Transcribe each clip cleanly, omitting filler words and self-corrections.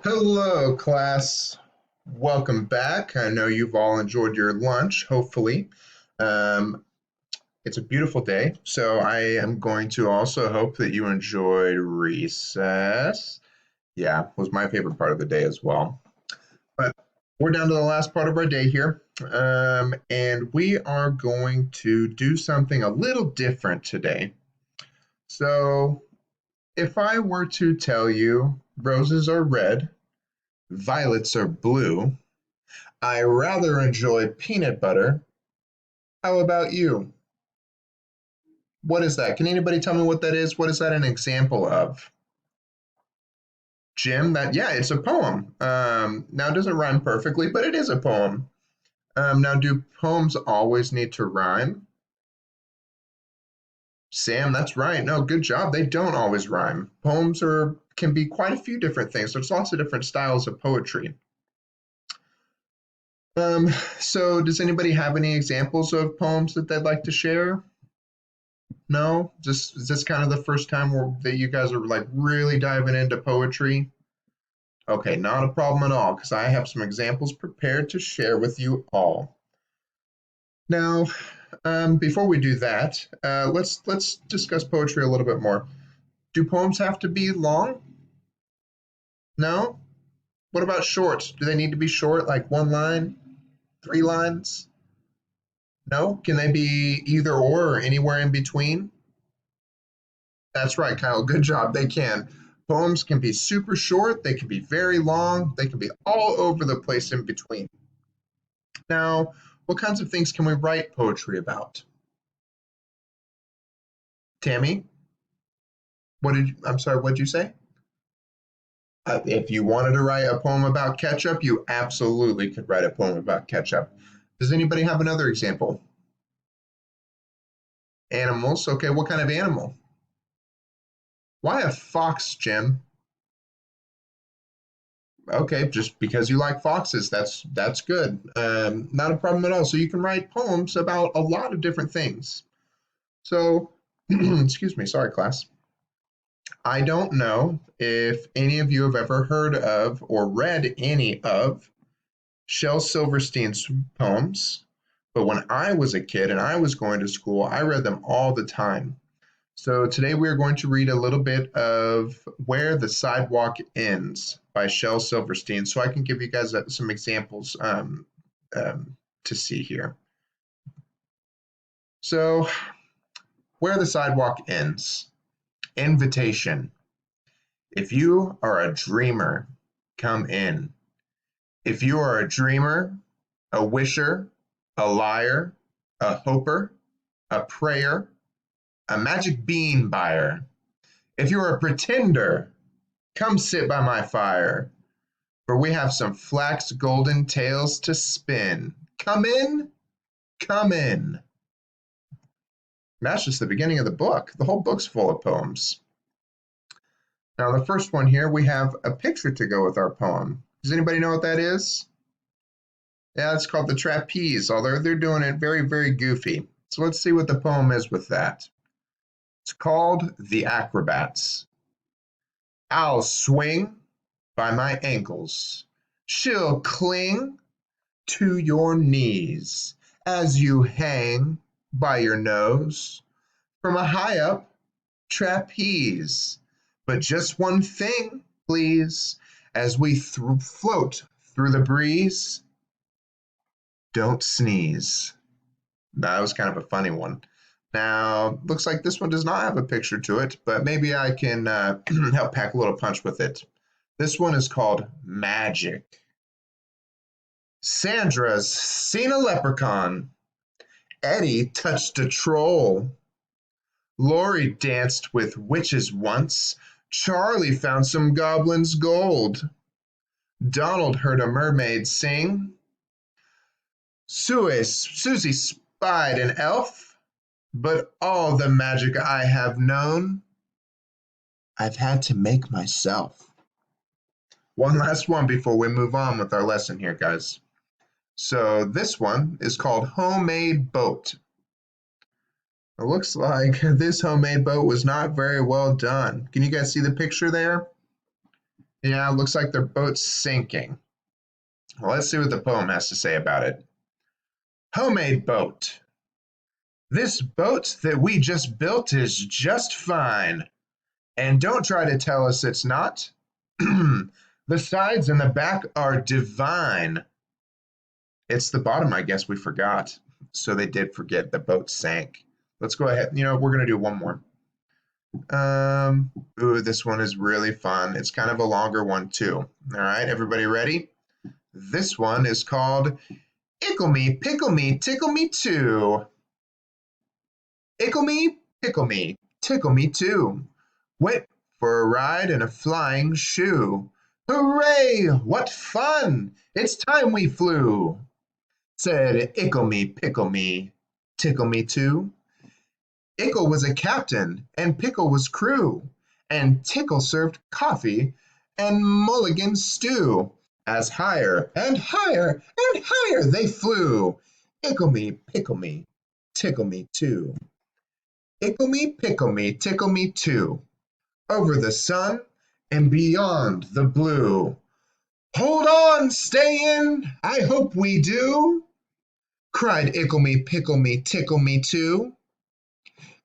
Hello, class. Welcome back. I know you've all enjoyed your lunch, hopefully. Um, it's a beautiful day, so I am going to also hope that you enjoyed recess. Yeah, was my favorite part of the day as well. But we're down to the last part of our day here, and we are going to do something a little different today. So, if I were to tell you roses are red, violets are blue, I rather enjoy peanut butter. How about you? What is that? Can anybody tell me what that is? What is that an example of? Jim, yeah, it's a poem. Now it doesn't rhyme perfectly, but it is a poem. Now, do poems always need to rhyme? Sam, that's right. No, good job. They don't always rhyme. Poems can be quite a few different things. There's lots of different styles of poetry. Um, so does anybody have any examples of poems that they'd like to share? No, just is this kind of the first time that you guys are like really diving into poetry? Okay, not a problem at all, because I have some examples prepared to share with you all. Now, before we do that, let's discuss poetry a little bit more. Do poems have to be long? No. What about short? Do they need to be short, like one line, three lines? No. Can they be either or anywhere in between? That's right, Kyle. Good job. They can. Poems can be super short, they can be very long, they can be all over the place in between. Now, what kinds of things can we write poetry about? Tammy, I'm sorry, what did you say? If you wanted to write a poem about ketchup, you absolutely could write a poem about ketchup. Does anybody have another example? Animals. Okay, what kind of animal? Why a fox, Jim? Okay, just because you like foxes, that's good. Not a problem at all. So you can write poems about a lot of different things. So, excuse me, sorry, class. I don't know if any of you have ever heard of or read any of Shel Silverstein's poems, but when I was a kid and I was going to school, I read them all the time. So today we are going to read a little bit of Where the Sidewalk Ends by Shel Silverstein, so I can give you guys some examples to see here. So, Where the Sidewalk Ends. Invitation. If you are a dreamer, come in. If you are a dreamer, a wisher, a liar, a hoper, a prayer, a magic bean buyer. If you're a pretender, come sit by my fire, for we have some flax golden tales to spin. Come in, come in. That's just the beginning of the book. The whole book's full of poems. Now, the first one here, we have a picture to go with our poem. Does anybody know what that is? Yeah, it's called the trapeze, although they're doing it very, very goofy. So let's see what the poem is with that. It's called The Acrobats. I'll swing by my ankles. She'll cling to your knees as you hang by your nose from a high up trapeze. But just one thing, please, as we float through the breeze, don't sneeze. That was kind of a funny one. Now, looks like this one does not have a picture to it, but maybe I can help pack a little punch with it. This one is called Magic. Sandra's seen a leprechaun. Eddie touched a troll. Lori danced with witches once. Charlie found some goblins' gold. Donald heard a mermaid sing. Susie spied an elf. But all the magic I have known, I've had to make myself. One last one before we move on with our lesson here, guys. So this one is called Homemade Boat. It looks like this homemade boat was not very well done. Can you guys see the picture there? Yeah, looks like their boat's sinking. Well, let's see what the poem has to say about it. Homemade boat. This boat that we just built is just fine. And don't try to tell us it's not. The sides and the back are divine. It's the bottom, I guess we forgot. So they did forget the boat sank. Let's go ahead. We're going to do one more. Ooh, this one is really fun. It's kind of a longer one too. All right, everybody ready? This one is called Ickle Me, Pickle Me, Tickle Me Too. Ickle me, pickle me, tickle me too. Went for a ride in a flying shoe. Hooray! What fun! It's time we flew. Said Ickle me, pickle me, tickle me too. Ickle was a captain, and Pickle was crew, and Tickle served coffee and mulligan stew. As higher and higher and higher they flew. Ickle me, pickle me, tickle me too. Ickle me, pickle me, tickle me too. Over the sun and beyond the blue. Hold on, stay in, I hope we do, cried Ickle me, pickle me, tickle me too.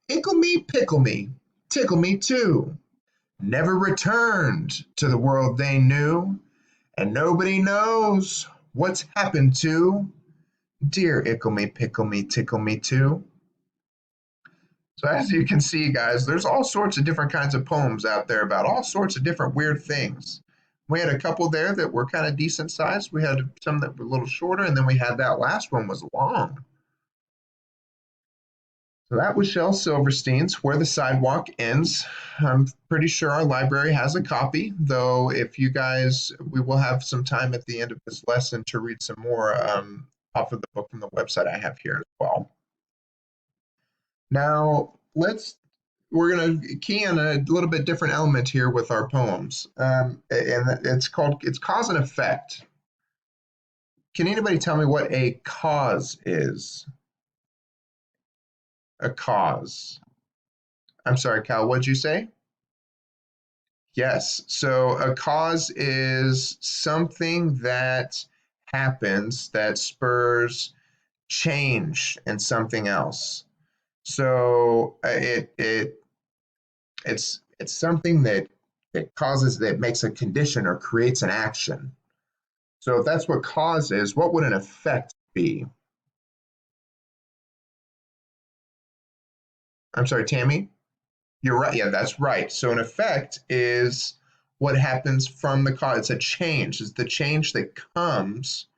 Ickle me, pickle me, tickle me too. Never returned to the world they knew, and nobody knows what's happened to dear Ickle me, pickle me, tickle me too. So as you can see, guys, there's all sorts of different kinds of poems out there about all sorts of different weird things. We had a couple there that were kind of decent sized. We had some that were a little shorter, and then we had that last one was long. So that was Shel Silverstein's Where the Sidewalk Ends. I'm pretty sure our library has a copy, though if you guys, we will have some time at the end of this lesson to read some more off of the book from the website I have here as well. Now, we're going to key in a little bit different element here with our poems. And it's cause and effect. Can anybody tell me what a cause is? A cause. I'm sorry, Cal, what'd you say? Yes. So a cause is something that happens that spurs change in something else. So it's something that makes a condition or creates an action. So if that's what cause is, what would an effect be? I'm sorry, Tammy? You're right. Yeah, that's right. So an effect is what happens from the cause. It's a change. It's the change that comes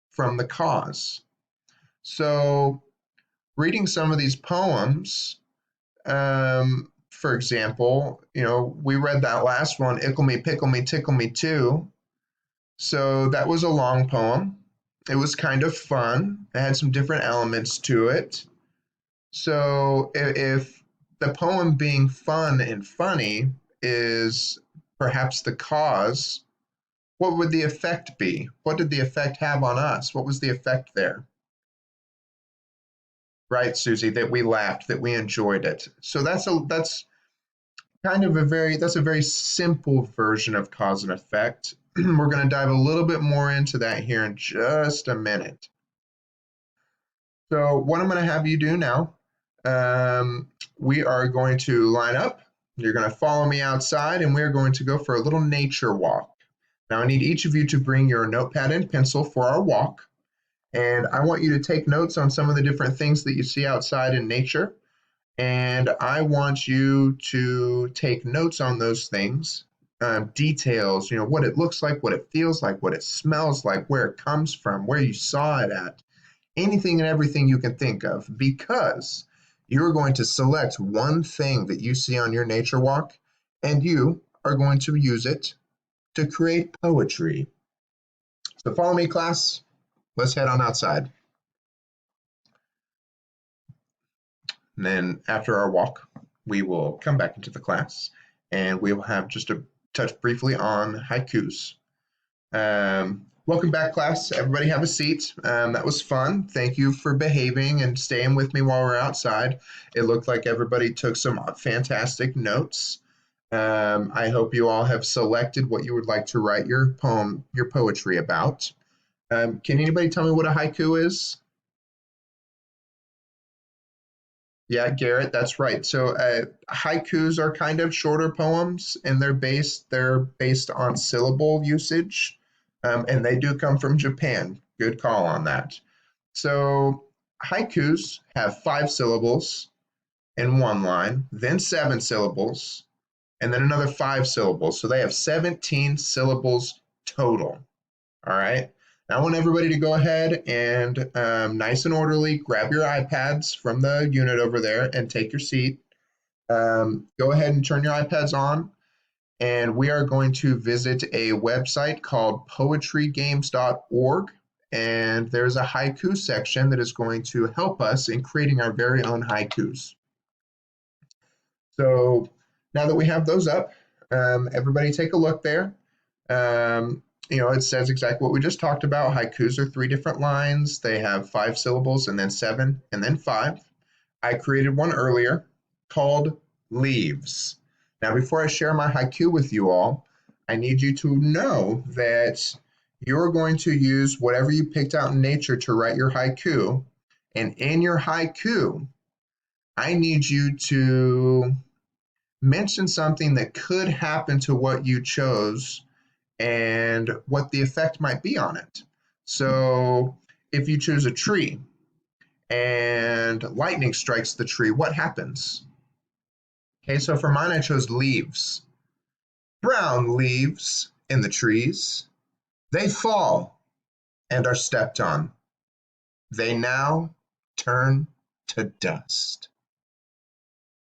from the cause. So reading some of these poems, for example, we read that last one, Ickle me, pickle me, tickle me too. So that was a long poem. It was kind of fun. It had some different elements to it. So if the poem being fun and funny is perhaps the cause, what would the effect be? What did the effect have on us? What was the effect there? Right, Susie, that we laughed, that we enjoyed it. So that's kind of a very simple version of cause and effect. We're going to dive a little bit more into that here in just a minute. So what I'm going to have you do now, we are going to line up. You're going to follow me outside, and we're going to go for a little nature walk. Now I need each of you to bring your notepad and pencil for our walk. And I want you to take notes on some of the different things that you see outside in nature. And I want you to take notes on those things, details, what it looks like, what it feels like, what it smells like, where it comes from, where you saw it at, anything and everything you can think of, because you're going to select one thing that you see on your nature walk, and you are going to use it to create poetry. So follow me, class. Let's head on outside. And then after our walk, we will come back into the class and we will have just a touch briefly on haikus. Welcome back, class. Everybody have a seat. That was fun. Thank you for behaving and staying with me while we're outside. It looked like everybody took some fantastic notes. I hope you all have selected what you would like to write your poetry about. Can anybody tell me what a haiku is? Yeah, Garrett, that's right. So haikus are kind of shorter poems, and they're based on syllable usage, and they do come from Japan. Good call on that. So haikus have 5 syllables in one line, then 7 syllables, and then another 5 syllables. So they have 17 syllables total. All right. Now I want everybody to go ahead and nice and orderly grab your iPads from the unit over there and take your seat. Go ahead and turn your iPads on, and we are going to visit a website called poetrygames.org. And there's a haiku section that is going to help us in creating our very own haikus. So now that we have those up, everybody take a look there. It says exactly what we just talked about. Haikus are 3 different lines. They have 5 syllables and then 7 and then 5. I created one earlier called Leaves. Now, before I share my haiku with you all, I need you to know that you're going to use whatever you picked out in nature to write your haiku. And in your haiku, I need you to mention something that could happen to what you chose and what the effect might be on it. So if you choose a tree and lightning strikes the tree, what happens? Okay, so for mine, I chose leaves. Brown leaves in the trees. They fall and are stepped on. They now turn to dust.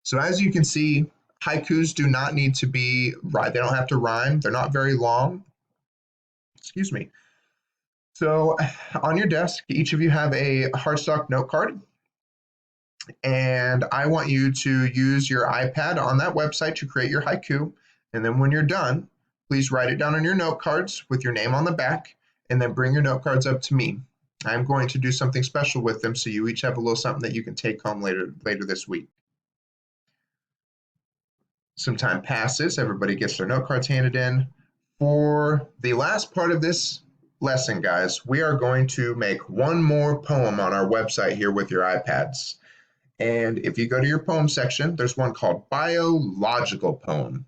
So as you can see, haikus do not need to be, they don't have to rhyme. They're not very long. Excuse me. So on your desk, each of you have a Heartstock note card. And I want you to use your iPad on that website to create your haiku. And then when you're done, please write it down on your note cards with your name on the back, and then bring your note cards up to me. I'm going to do something special with them, so you each have a little something that you can take home later this week. Some time passes, everybody gets their note cards handed in. For the last part of this lesson, guys, we are going to make one more poem on our website here with your iPads. And if you go to your poem section, there's one called Biological Poem.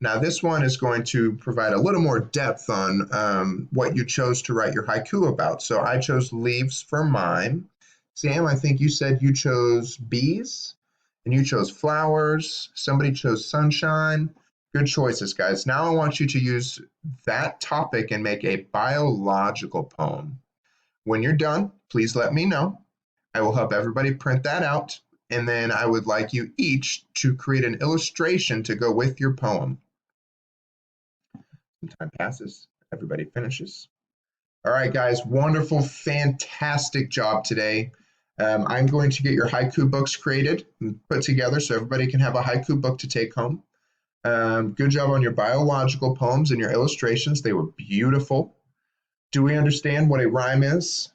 Now, this one is going to provide a little more depth on what you chose to write your haiku about. So I chose leaves for mine. Sam, I think you said you chose bees, and you chose flowers. Somebody chose sunshine. Good choices, guys. Now I want you to use that topic and make a biological poem. When you're done, please let me know. I will help everybody print that out, and then I would like you each to create an illustration to go with your poem. Some time passes, everybody finishes. All right, guys, wonderful, fantastic job today. I'm going to get your haiku books created and put together so everybody can have a haiku book to take home. Good job on your biological poems and your illustrations. They were beautiful. Do we understand what a rhyme is?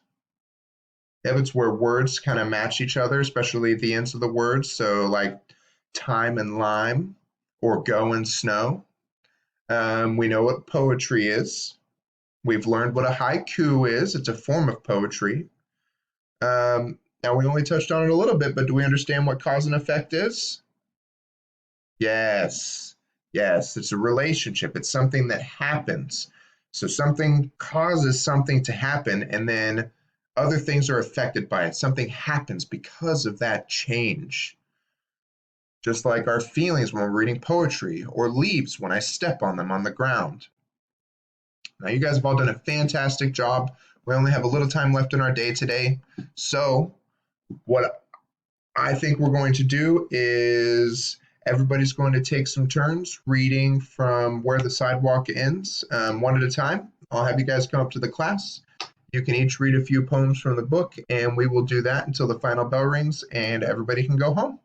If it's where words kind of match each other, especially the ends of the words. So like time and lime or go and snow. We know what poetry is. We've learned what a haiku is. It's a form of poetry. Now we only touched on it a little bit, but do we understand what cause and effect is? Yes, yes, it's a relationship. It's something that happens. So something causes something to happen, and then other things are affected by it. Something happens because of that change. Just like our feelings when we're reading poetry, or leaves when I step on them on the ground. Now, you guys have all done a fantastic job. We only have a little time left in our day today. So, what I think we're going to do is everybody's going to take some turns reading from where the sidewalk ends, one at a time. I'll have you guys come up to the class. You can each read a few poems from the book, and we will do that until the final bell rings and everybody can go home.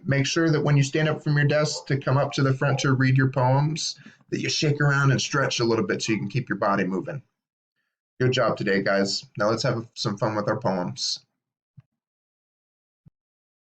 Make sure that when you stand up from your desk to come up to the front to read your poems, that you shake around and stretch a little bit so you can keep your body moving. Good job today, guys. Now let's have some fun with our poems.